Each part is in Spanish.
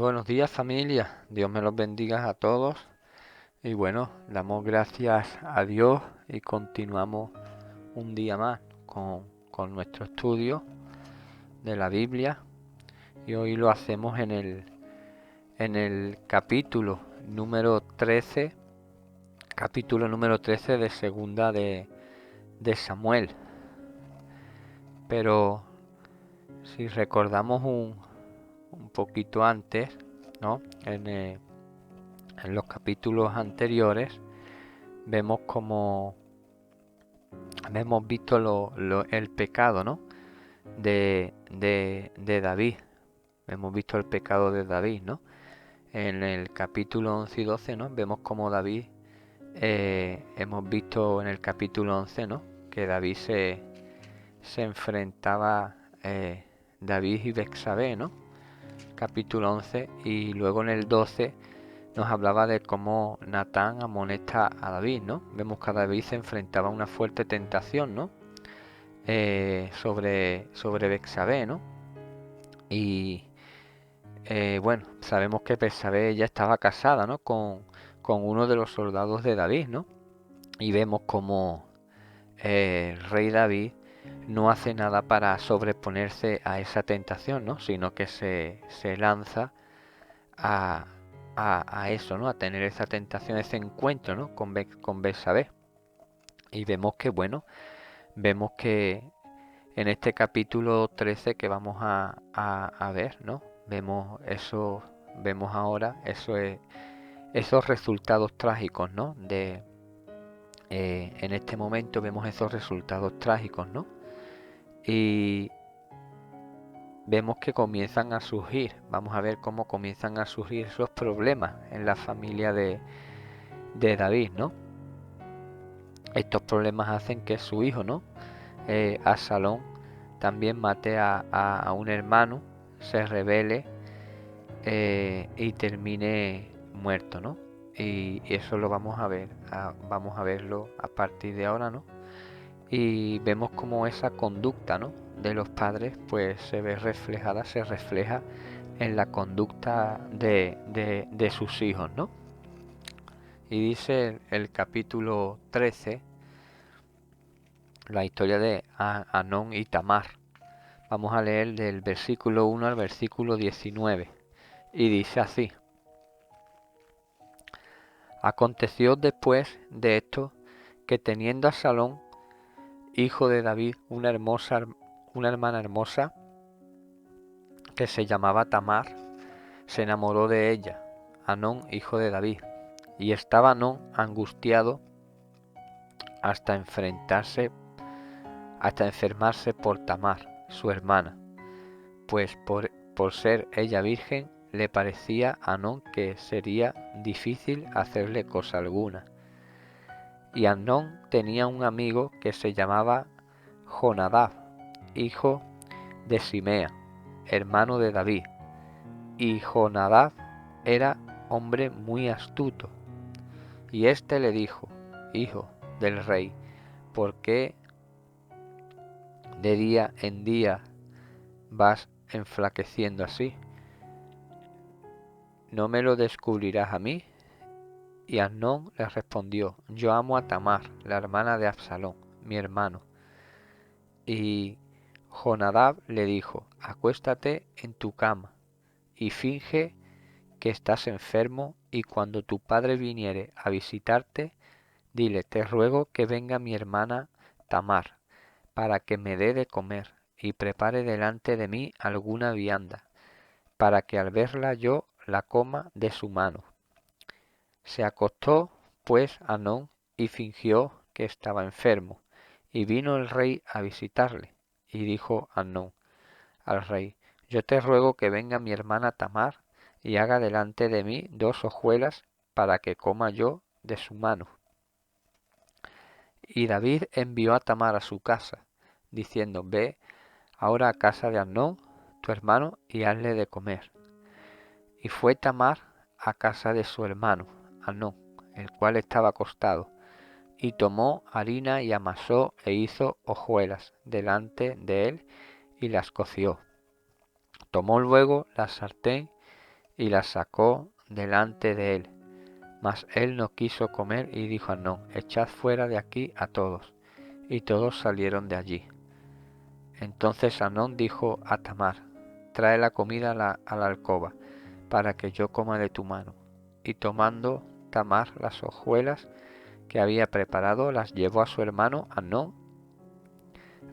Buenos días familia, Dios me los bendiga a todos y bueno, damos gracias a Dios y continuamos un día más con nuestro estudio de la Biblia y hoy lo hacemos en el capítulo número 13 de segunda de Samuel. Pero si recordamos un poquito antes, ¿no? En los capítulos anteriores vemos como hemos visto el pecado, ¿no? de David. Hemos visto el pecado de David, ¿no? En el capítulo 11 y 12, ¿no? Vemos como David, hemos visto en el capítulo 11, ¿no? Que David se enfrentaba, David y Betsabé, ¿no? Capítulo 11, y luego en el 12 nos hablaba de cómo Natán amonesta a David, ¿no? Vemos que David se enfrentaba a una fuerte tentación, ¿no? Sobre Betsabé, ¿no? Y bueno, sabemos que Betsabé ya estaba casada, ¿no? Con uno de los soldados de David, ¿no? Y vemos como el rey David no hace nada para sobreponerse a esa tentación, ¿no? Sino que se lanza a, a eso, ¿no? A tener esa tentación, ese encuentro, ¿no? Con Betsabé. Y vemos que, bueno, vemos que en este capítulo 13 que vamos a ver, ¿no? Vemos ahora esos resultados trágicos, ¿no? En este momento vemos esos resultados trágicos, ¿no? Y vemos que comienzan a surgir, vamos a ver cómo comienzan a surgir esos problemas en la familia de David, ¿no? Estos problemas hacen que su hijo, ¿no? Absalón también mate a un hermano, se rebele y termine muerto, ¿no? Y eso lo vamos a ver, vamos a verlo a partir de ahora, ¿no? Y vemos como esa conducta, ¿no? De los padres, pues se refleja en la conducta de sus hijos, ¿no? Y dice el capítulo 13, la historia de Anón y Tamar. Vamos a leer del versículo 1 al versículo 19. Y dice así: Aconteció después de esto que teniendo Absalón, hijo de David, una hermana hermosa que se llamaba Tamar, se enamoró de ella, Anón, hijo de David. Y estaba Anón angustiado hasta enfermarse por Tamar, su hermana, pues por ser ella virgen, le parecía a Amnón que sería difícil hacerle cosa alguna. Y Amnón tenía un amigo que se llamaba Jonadab, hijo de Simea, hermano de David. Y Jonadab era hombre muy astuto. Y éste le dijo: Hijo del rey, ¿por qué de día en día vas enflaqueciendo así? ¿No me lo descubrirás a mí? Y Amnón le respondió: Yo amo a Tamar, la hermana de Absalón, mi hermano. Y Jonadab le dijo: Acuéstate en tu cama y finge que estás enfermo, y cuando tu padre viniere a visitarte, dile: Te ruego que venga mi hermana Tamar, para que me dé de comer y prepare delante de mí alguna vianda, para que al verla yo la coma de su mano. Se acostó pues Amnón y fingió que estaba enfermo. Y vino el rey a visitarle. Y dijo Amnón al rey: Yo te ruego que venga mi hermana Tamar y haga delante de mí 2 hojuelas para que coma yo de su mano. Y David envió a Tamar a su casa, diciendo: Ve ahora a casa de Amnón, tu hermano, y hazle de comer. Y fue Tamar a casa de su hermano Amnón, el cual estaba acostado, y tomó harina y amasó e hizo hojuelas delante de él y las coció. Tomó luego la sartén y la sacó delante de él. Mas él no quiso comer y dijo a Amnón: echad fuera de aquí a todos. Y todos salieron de allí. Entonces Amnón dijo a Tamar: trae la comida a la alcoba, para que yo coma de tu mano. Y tomando Tamar las hojuelas que había preparado, las llevó a su hermano Amnón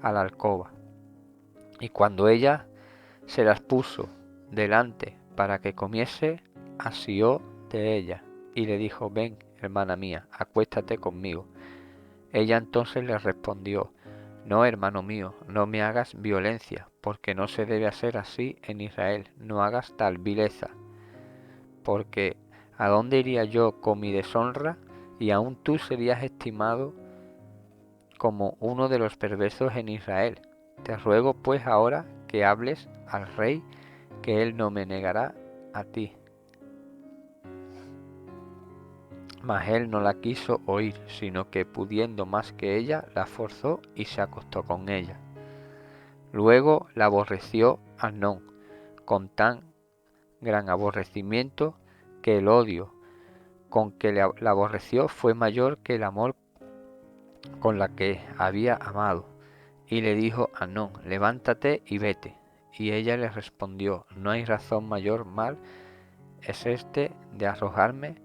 a la alcoba. Y cuando ella se las puso delante para que comiese, asió de ella y le dijo: ven, hermana mía, acuéstate conmigo. Ella entonces le respondió: no, hermano mío, no me hagas violencia, porque no se debe hacer así en Israel, no hagas tal vileza. Porque ¿a dónde iría yo con mi deshonra? Y aún tú serías estimado como uno de los perversos en Israel. Te ruego pues ahora que hables al rey, que él no me negará a ti. Mas él no la quiso oír, sino que pudiendo más que ella, la forzó y se acostó con ella. Luego la aborreció Amnón con tan gran aborrecimiento que el odio con que la aborreció fue mayor que el amor con la que había amado. Y le dijo a Amnón: levántate y vete. Y ella le respondió: no hay razón mayor mal es este de arrojarme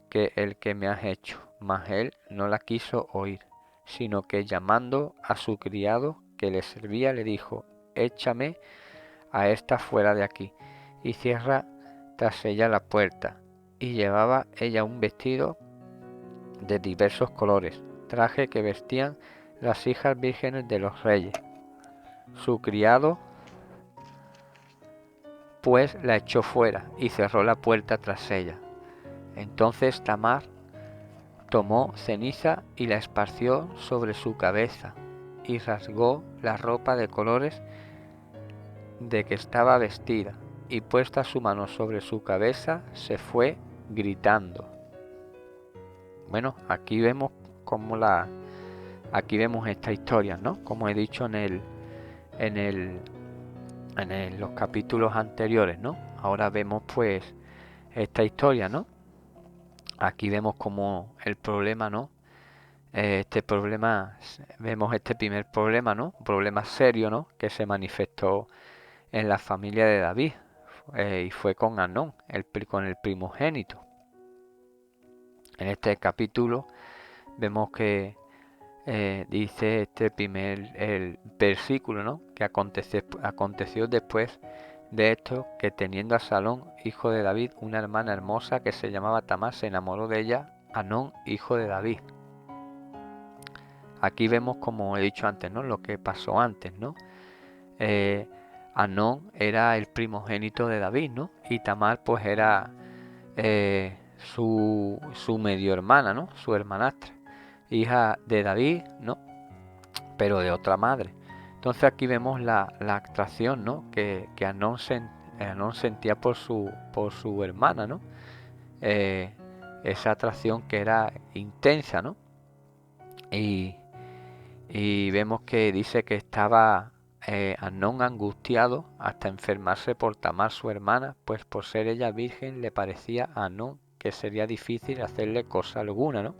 que el que me has hecho. Mas él no la quiso oír, sino que llamando a su criado que le servía, le dijo: échame a esta fuera de aquí, y cierra tras ella la puerta. Y llevaba ella un vestido de diversos colores, traje que vestían las hijas vírgenes de los reyes. Su criado pues la echó fuera y cerró la puerta tras ella. Entonces Tamar tomó ceniza y la esparció sobre su cabeza, y rasgó la ropa de colores de que estaba vestida, y puesta su mano sobre su cabeza, se fue gritando. Bueno, aquí vemos aquí vemos esta historia, ¿no? Como he dicho en los capítulos anteriores, ¿no? Ahora vemos pues esta historia, ¿no? Aquí vemos como el problema, ¿no? Este problema, vemos este primer problema, ¿no? Un problema serio, ¿no? Que se manifestó en la familia de David, y fue con Amnón, con el primogénito. En este capítulo vemos que dice el versículo, ¿no? Que aconteció después de esto, que teniendo a Salón, hijo de David, una hermana hermosa que se llamaba Tamar, se enamoró de ella Amnón, hijo de David. Aquí vemos, como he dicho antes, ¿no? Lo que pasó antes, ¿no? Amnón era el primogénito de David, ¿no? Y Tamar pues era su medio hermana, ¿no? Su hermanastra, hija de David, ¿no? Pero de otra madre. Entonces aquí vemos la atracción, ¿no? Que Amnón sentía por su hermana, ¿no? Esa atracción que era intensa, ¿no? Y vemos que dice que estaba Amnón angustiado hasta enfermarse por Tamar su hermana, pues por ser ella virgen le parecía a Amnón que sería difícil hacerle cosa alguna, ¿no?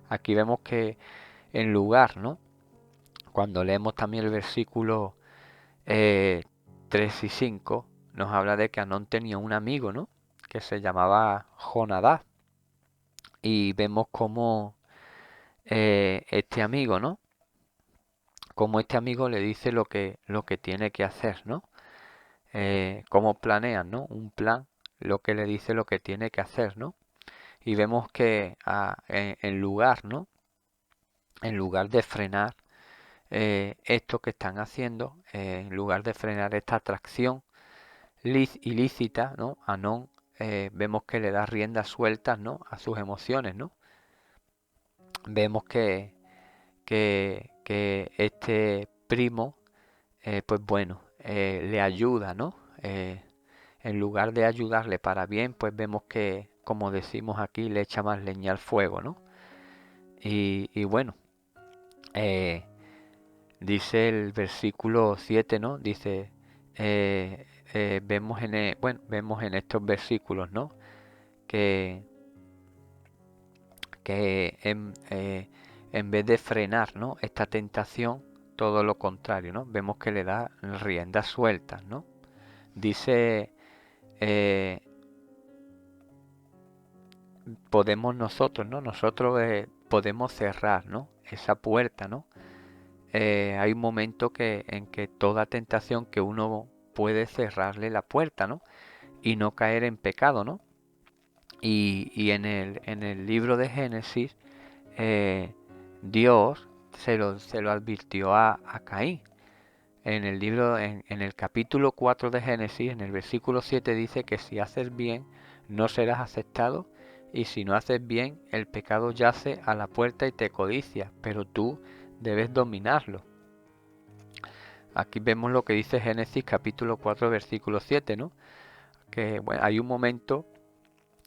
Aquí vemos que en lugar, ¿no? Cuando leemos también el versículo 3 y 5, nos habla de que Amnón tenía un amigo, ¿no? Que se llamaba Jonadab. Y vemos como este amigo, ¿no? Como este amigo le dice lo que tiene que hacer, ¿no? Cómo planean, ¿no? Un plan, lo que le dice lo que tiene que hacer, ¿no? Y vemos que en lugar, ¿no? En lugar de frenar esto que están haciendo, en lugar de frenar esta atracción ilícita, ¿no? Amnón, vemos que le da riendas sueltas, ¿no? A sus emociones, ¿no? Vemos que este primo, pues bueno, le ayuda, ¿no? En lugar de ayudarle para bien, pues vemos que, como decimos aquí, le echa más leña al fuego, ¿no? Y bueno, dice el versículo 7, ¿no? Dice, vemos en estos versículos, ¿no? Que, en vez de frenar, ¿no?, esta tentación, todo lo contrario, ¿no? Vemos que le da riendas sueltas, ¿no? Dice, eh, podemos nosotros, ¿no? Nosotros podemos cerrar, ¿no?, esa puerta, ¿no? Hay un momento en que toda tentación que uno puede cerrarle la puerta, ¿no? Y no caer en pecado, ¿no? Y en el libro de Génesis, Dios se lo advirtió a Caín. En el libro, en el capítulo 4 de Génesis, en el versículo 7 dice que si haces bien, no serás aceptado, y si no haces bien, el pecado yace a la puerta y te codicia, pero tú debes dominarlo. Aquí vemos lo que dice Génesis capítulo 4 versículo 7, ¿no? Que bueno, hay un momento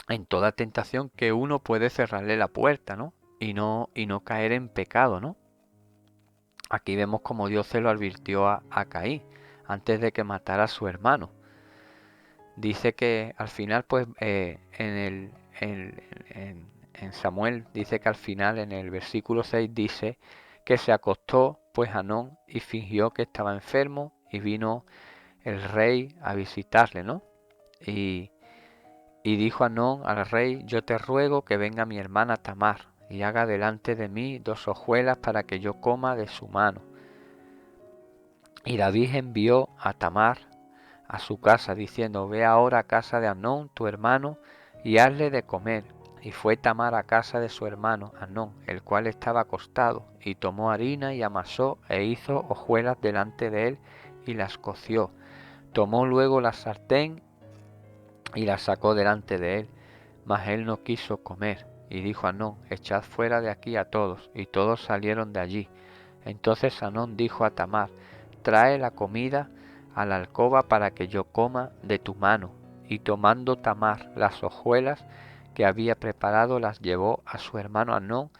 en toda tentación que uno puede cerrarle la puerta, ¿no? Y no caer en pecado, ¿no? Aquí vemos como Dios se lo advirtió a Caín antes de que matara a su hermano. Dice que al final, pues, en Samuel dice que al final, en el versículo 6, dice que se acostó, pues, Hanón y fingió que estaba enfermo y vino el rey a visitarle, ¿no? Y, y dijo Hanón al rey, yo te ruego que venga mi hermana Tamar y haga delante de mí 2 hojuelas para que yo coma de su mano. Y David envió a Tamar a su casa, diciendo, ve ahora a casa de Amnón, tu hermano, y hazle de comer. Y fue Tamar a casa de su hermano Amnón, el cual estaba acostado, y tomó harina y amasó, e hizo hojuelas delante de él, y las coció. Tomó luego la sartén, y la sacó delante de él, mas él no quiso comer. Y dijo Amnón, echad fuera de aquí a todos, y todos salieron de allí. Entonces Amnón dijo a Tamar, trae la comida a la alcoba para que yo coma de tu mano. Y tomando Tamar las hojuelas que había preparado, las llevó a su hermano Amnón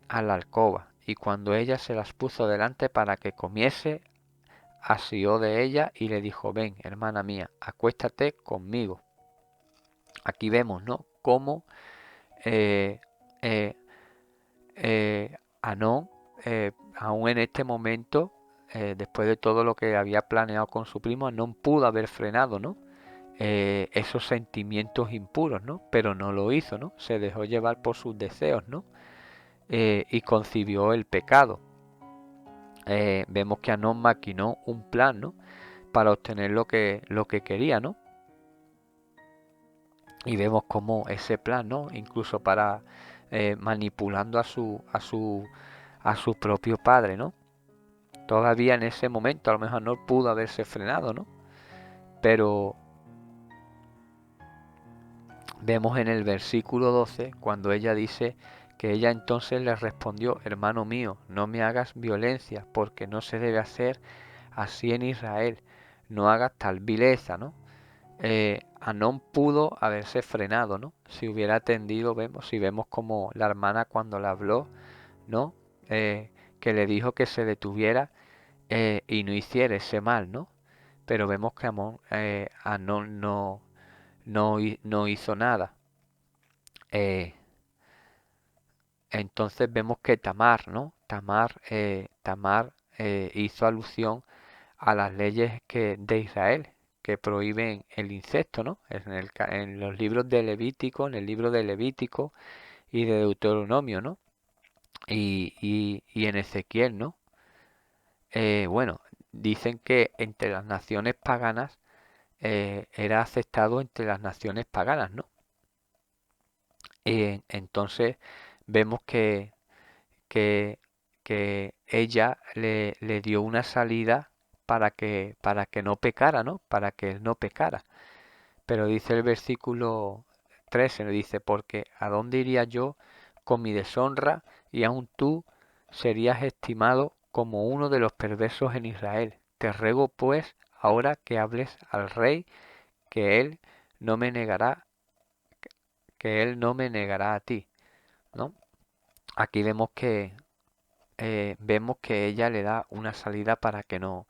a la alcoba. Y cuando ella se las puso delante para que comiese, asió de ella y le dijo, ven, hermana mía, acuéstate conmigo. Aquí vemos, ¿no?, cómo eh, eh, Amnón, aún en este momento, después de todo lo que había planeado con su primo, Amnón pudo haber frenado, ¿no?, esos sentimientos impuros, ¿no? Pero no lo hizo, ¿no? Se dejó llevar por sus deseos, ¿no? Y concibió el pecado. Vemos que Amnón maquinó un plan, ¿no?, para obtener lo que quería, ¿no? Y vemos cómo ese plan, ¿no?, incluso para manipulando a su propio padre, ¿no? Todavía en ese momento a lo mejor no pudo haberse frenado, ¿no? Pero vemos en el versículo 12 cuando ella dice que ella entonces le respondió, hermano mío, no me hagas violencia, porque no se debe hacer así en Israel, no hagas tal vileza, ¿no? Amnón pudo haberse frenado, ¿no? Si hubiera atendido, si vemos como la hermana cuando le habló, ¿no? Que le dijo que se detuviera y no hiciera ese mal, ¿no? Pero vemos que Amnón no hizo nada. Entonces vemos que Tamar, ¿no? Tamar hizo alusión a las leyes de Israel que prohíben el incesto, ¿no? En los libros de Levítico, en el libro de Levítico y de Deuteronomio, ¿no? Y en Ezequiel, ¿no? Bueno, dicen que entre las naciones paganas era aceptado entre las naciones paganas, ¿no? Entonces vemos que, que ella le dio una salida para que no pecara, ¿no? Para que él no pecara. Pero dice el versículo 13, le dice, porque ¿a dónde iría yo con mi deshonra? Y aún tú serías estimado como uno de los perversos en Israel. Te ruego pues ahora que hables al rey, que él no me negará, que él no me negará a ti, ¿no? Aquí vemos que ella le da una salida para que no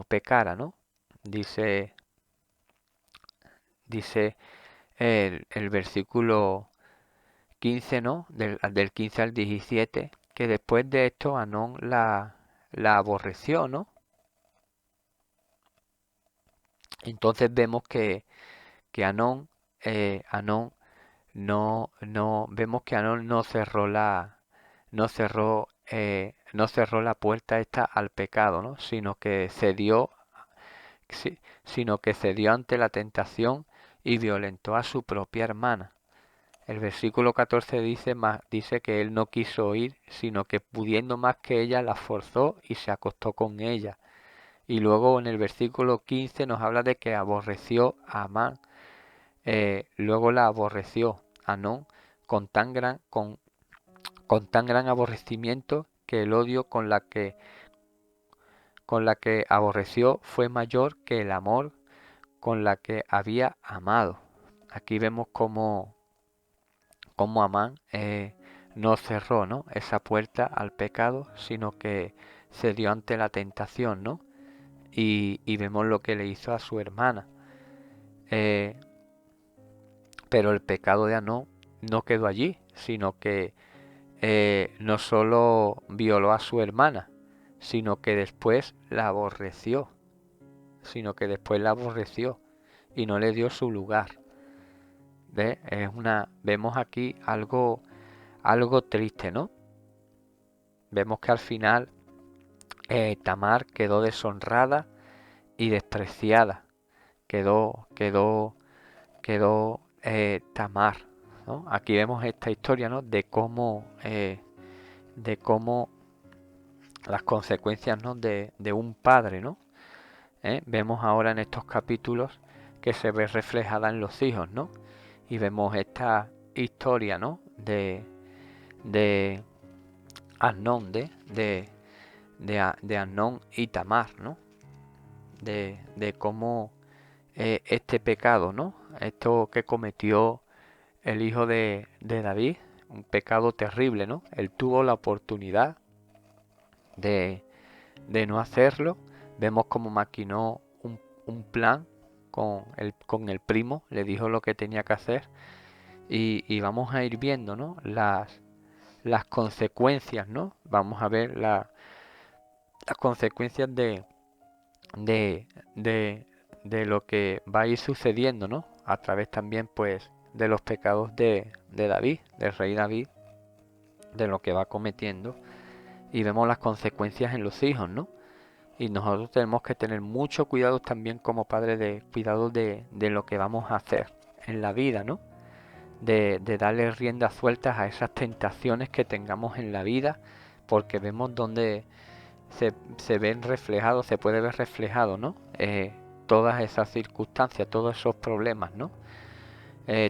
pecara, ¿no? Dice, dice el versículo 15, ¿no? Del 15 al 17, que después de esto Anón la aborreció, ¿no? Entonces vemos que Anón vemos que Anón no cerró la puerta esta al pecado, ¿no? Sino que cedió ante la tentación y violentó a su propia hermana. El versículo 14 dice que él no quiso oír, sino que pudiendo más que ella, la forzó y se acostó con ella. Y luego en el versículo 15 nos habla de que aborreció a Amán. Luego la aborreció a Non con tan gran aborrecimiento que el odio con la que aborreció fue mayor que el amor con la que había amado. Aquí vemos cómo Amán no cerró, ¿no?, esa puerta al pecado, sino que cedió ante la tentación, ¿no? Y vemos lo que le hizo a su hermana. Eh, pero el pecado de Anón no quedó allí, sino que no solo violó a su hermana, sino que después la aborreció, y no le dio su lugar. Vemos aquí algo triste, ¿no? Vemos que al final Tamar quedó deshonrada y despreciada. Quedó Tamar, ¿no? Aquí vemos esta historia, ¿no?, de cómo las consecuencias, ¿no?, de un padre, ¿no? Vemos ahora en estos capítulos que se ve reflejada en los hijos, ¿no? Y vemos esta historia, ¿no?, de Amnón, de Amnón y Tamar, ¿no? De cómo este pecado, ¿no?, esto que cometió el hijo de David, un pecado terrible, ¿no? Él tuvo la oportunidad de, de no hacerlo. Vemos cómo maquinó un plan con el primo, le dijo lo que tenía que hacer y vamos a ir viendo, ¿no?, las consecuencias, ¿no? Vamos a ver las consecuencias de, de, de lo que va a ir sucediendo, ¿no? A través también, pues, de los pecados de David, del rey David, de lo que va cometiendo. Y vemos las consecuencias en los hijos, ¿no? Y nosotros tenemos que tener mucho cuidado también como padres, cuidado de lo que vamos a hacer en la vida, ¿no? De darle riendas sueltas a esas tentaciones que tengamos en la vida, porque vemos donde se ven reflejados, se puede ver reflejado, ¿no? Todas esas circunstancias, todos esos problemas, ¿no?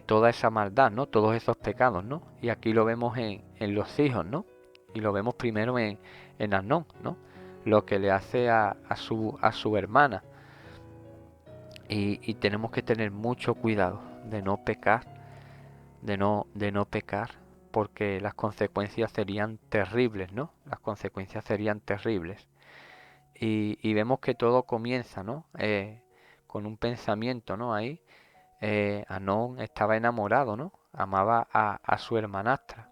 Toda esa maldad, ¿no? Todos esos pecados, ¿no? Y aquí lo vemos en los hijos, ¿no? Y lo vemos primero en Amnón, ¿no? Lo que le hace a su hermana. Y tenemos que tener mucho cuidado de no pecar, de no pecar, porque las consecuencias serían terribles, ¿no? Las consecuencias serían terribles. Y vemos que todo comienza, ¿no? Con un pensamiento, ¿no? Ahí Amnón estaba enamorado, ¿no? Amaba a su hermanastra.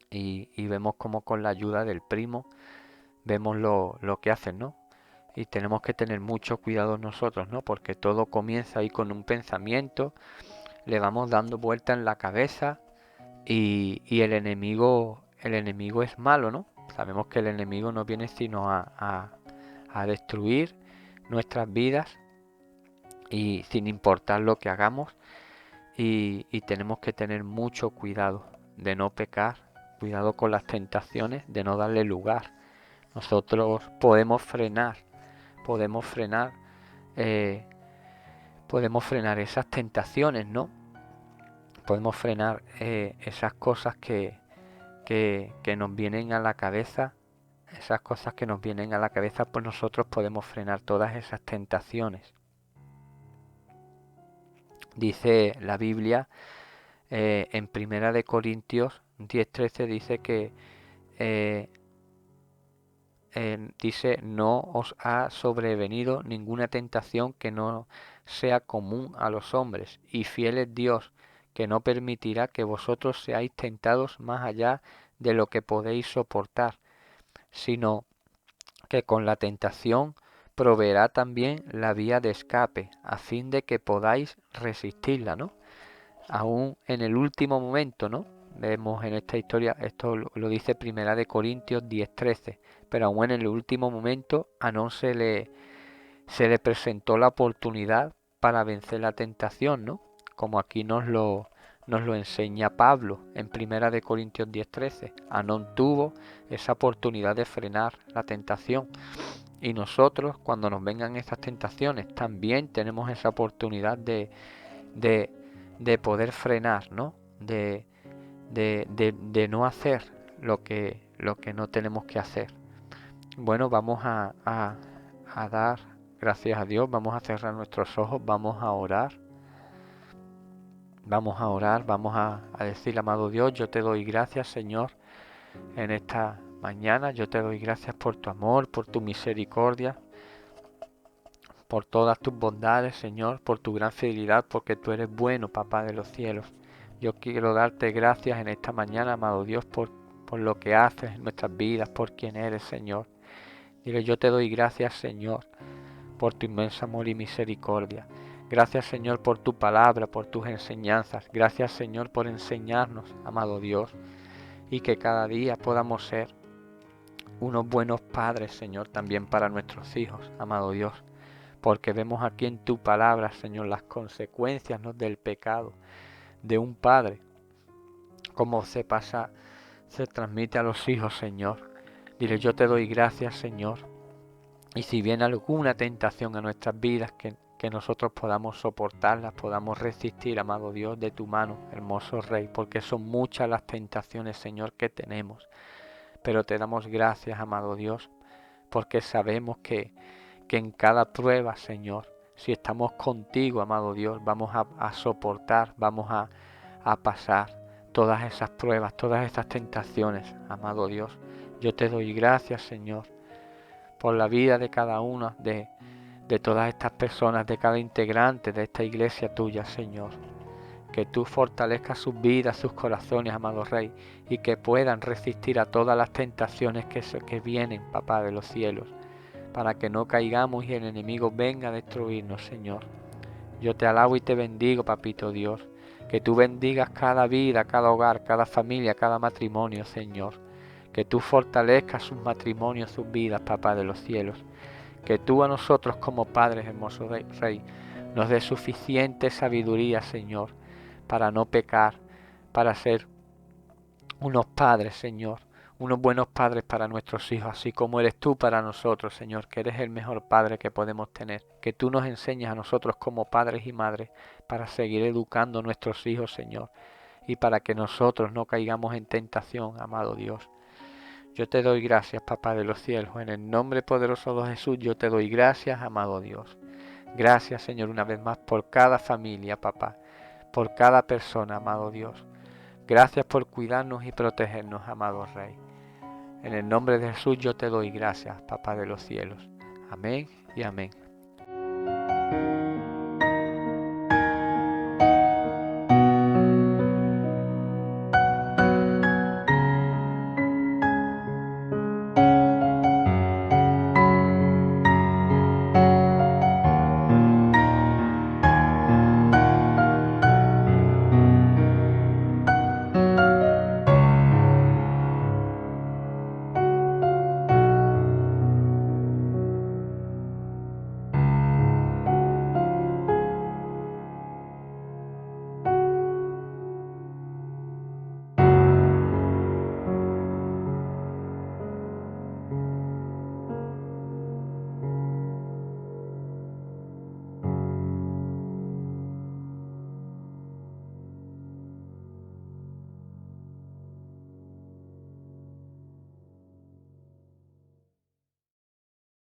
Y vemos como con la ayuda del primo vemos lo que hacen, ¿no? Y tenemos que tener mucho cuidado nosotros, ¿no? Porque todo comienza ahí con un pensamiento, le vamos dando vuelta en la cabeza y el enemigo es malo, ¿no? Sabemos que el enemigo no viene sino a destruir nuestras vidas y sin importar lo que hagamos y tenemos que tener mucho cuidado de no pecar, cuidado con las tentaciones, de no darle lugar. Nosotros podemos frenar, eh, podemos frenar esas tentaciones, ¿no? Podemos frenar esas cosas que nos vienen a la cabeza, esas cosas que nos vienen a la cabeza, pues nosotros podemos frenar todas esas tentaciones. Dice la Biblia en Primera de Corintios 10:13 dice que dice, no os ha sobrevenido ninguna tentación que no sea común a los hombres, y fiel es Dios, que no permitirá que vosotros seáis tentados más allá de lo que podéis soportar, sino que con la tentación proveerá también la vía de escape, a fin de que podáis resistirla, ¿no? Aún en el último momento, ¿no? Vemos en esta historia, esto lo dice Primera de Corintios 10:13, pero aún en el último momento a no se le presentó la oportunidad para vencer la tentación, ¿no? Como aquí nos lo enseña Pablo en Primera de Corintios 10:13. Anón tuvo esa oportunidad de frenar la tentación. Y nosotros, cuando nos vengan estas tentaciones, también tenemos esa oportunidad de, de poder frenar, ¿no? De no hacer lo que no tenemos que hacer. Bueno, vamos a dar gracias a Dios, vamos a cerrar nuestros ojos, vamos a orar. Vamos a orar, vamos a decir, amado Dios, yo te doy gracias, Señor, en esta mañana. Yo te doy gracias por tu amor, por tu misericordia, por todas tus bondades, Señor, por tu gran fidelidad, porque tú eres bueno, Papá de los cielos. Yo quiero darte gracias en esta mañana, amado Dios, por lo que haces en nuestras vidas, por quien eres, Señor. Dile, yo te doy gracias, Señor, por tu inmenso amor y misericordia. Gracias, Señor, por tu palabra, por tus enseñanzas. Gracias, Señor, por enseñarnos, amado Dios, y que cada día podamos ser unos buenos padres, Señor, también para nuestros hijos, amado Dios. Porque vemos aquí en tu palabra, Señor, las consecuencias, ¿no?, del pecado de un padre, cómo se transmite a los hijos, Señor. Dile, yo te doy gracias, Señor. Y si viene alguna tentación a nuestras vidas, que nosotros podamos soportarlas, podamos resistir, amado Dios, de tu mano, hermoso Rey, porque son muchas las tentaciones, Señor, que tenemos. Pero te damos gracias, amado Dios, porque sabemos que en cada prueba, Señor, si estamos contigo, amado Dios, vamos a soportar, vamos a pasar todas esas pruebas, todas esas tentaciones, amado Dios. Yo te doy gracias, Señor, por la vida de cada una de todas estas personas, de cada integrante de esta iglesia tuya, Señor. Que tú fortalezcas sus vidas, sus corazones, amado Rey, y que puedan resistir a todas las tentaciones que vienen, Papá de los cielos, para que no caigamos y el enemigo venga a destruirnos, Señor. Yo te alabo y te bendigo, Papito Dios, que tú bendigas cada vida, cada hogar, cada familia, cada matrimonio, Señor. Que tú fortalezcas sus matrimonios, sus vidas, Papá de los cielos. Que tú a nosotros como padres, hermoso Rey, nos dé suficiente sabiduría, Señor, para no pecar, para ser unos padres, Señor, unos buenos padres para nuestros hijos, así como eres tú para nosotros, Señor, que eres el mejor padre que podemos tener. Que tú nos enseñes a nosotros como padres y madres para seguir educando a nuestros hijos, Señor, y para que nosotros no caigamos en tentación, amado Dios. Yo te doy gracias, Papá de los cielos, en el nombre poderoso de Jesús, yo te doy gracias, amado Dios. Gracias, Señor, una vez más por cada familia, Papá, por cada persona, amado Dios. Gracias por cuidarnos y protegernos, amado Rey. En el nombre de Jesús yo te doy gracias, Papá de los cielos. Amén y amén.